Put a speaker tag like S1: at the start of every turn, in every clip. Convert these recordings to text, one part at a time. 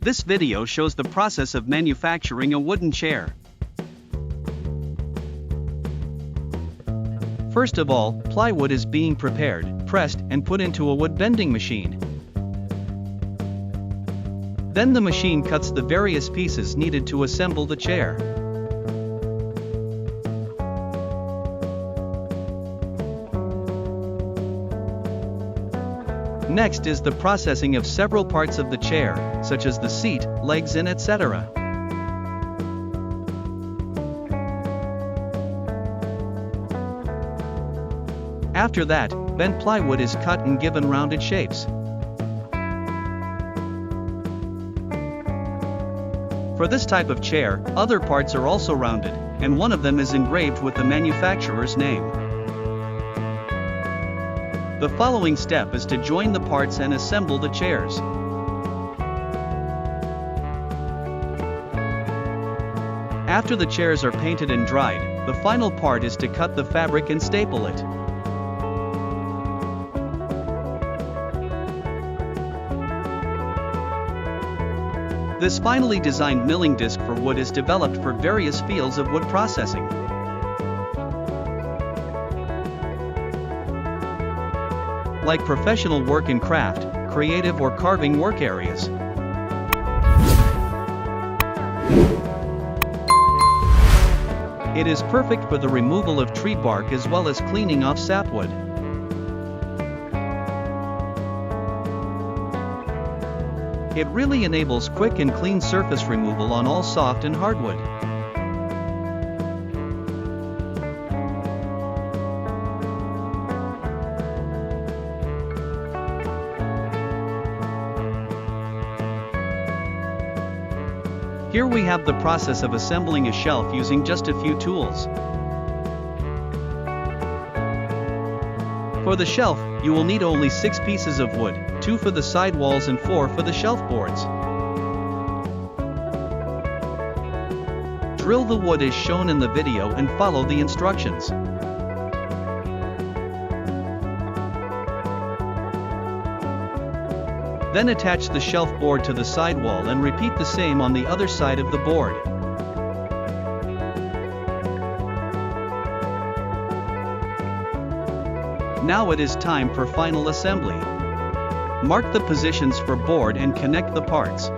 S1: This video shows the process of manufacturing a wooden chair. First of all, plywood is being prepared, pressed, and put into a wood bending machine. Then the machine cuts the various pieces needed to assemble the chair. Next is the processing of several parts of the chair, such as the seat, legs, and etc. After that, bent plywood is cut and given rounded shapes. For this type of chair, other parts are also rounded, and one of them is engraved with the manufacturer's name. The following step is to join the parts and assemble the chairs. After the chairs are painted and dried, the final part is to cut the fabric and staple it. This finally designed milling disc for wood is developed for various fields of wood processing. Like professional work and craft, creative or carving work areas. It is perfect for the removal of tree bark as well as cleaning off sapwood. It really enables quick and clean surface removal on all soft and hardwood. Here we have the process of assembling a shelf using just a few tools. For the shelf, you will need only 6 pieces of wood, 2 for the side walls and 4 for the shelf boards. Drill the wood as shown in the video and follow the instructions. Then attach the shelf board to the side wall and repeat the same on the other side of the board. Now it is time for final assembly. Mark the positions for board and connect the parts.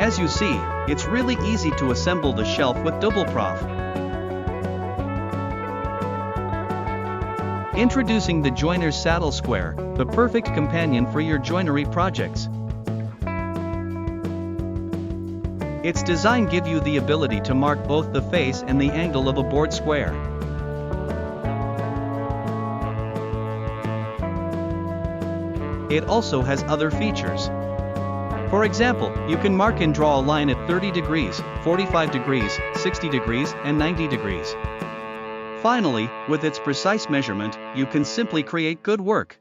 S1: As you see, it's really easy to assemble the shelf with double prof. Introducing the Joiner's Saddle Square, the perfect companion for your joinery projects. Its design gives you the ability to mark both the face and the angle of a board square. It also has other features. For example, you can mark and draw a line at 30 degrees, 45 degrees, 60 degrees, and 90 degrees. Finally, with its precise measurement, you can simply create good work.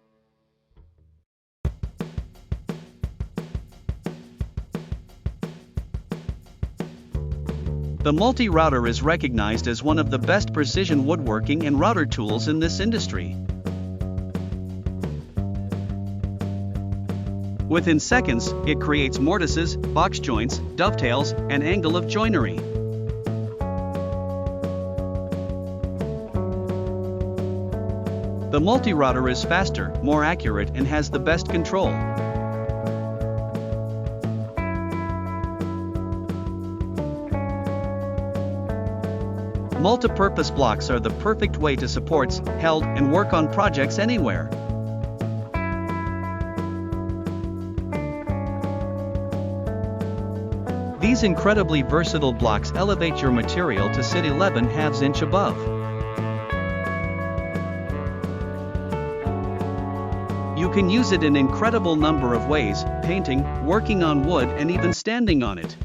S1: The multi-router is recognized as one of the best precision woodworking and router tools in this industry. Within seconds, it creates mortises, box joints, dovetails, and angle of joinery. The multi-router is faster, more accurate, and has the best control. Multi-purpose blocks are the perfect way to support, held, and work on projects anywhere. These incredibly versatile blocks elevate your material to sit 11/2 inch above. You can use it in incredible number of ways: painting, working on wood, and even standing on it.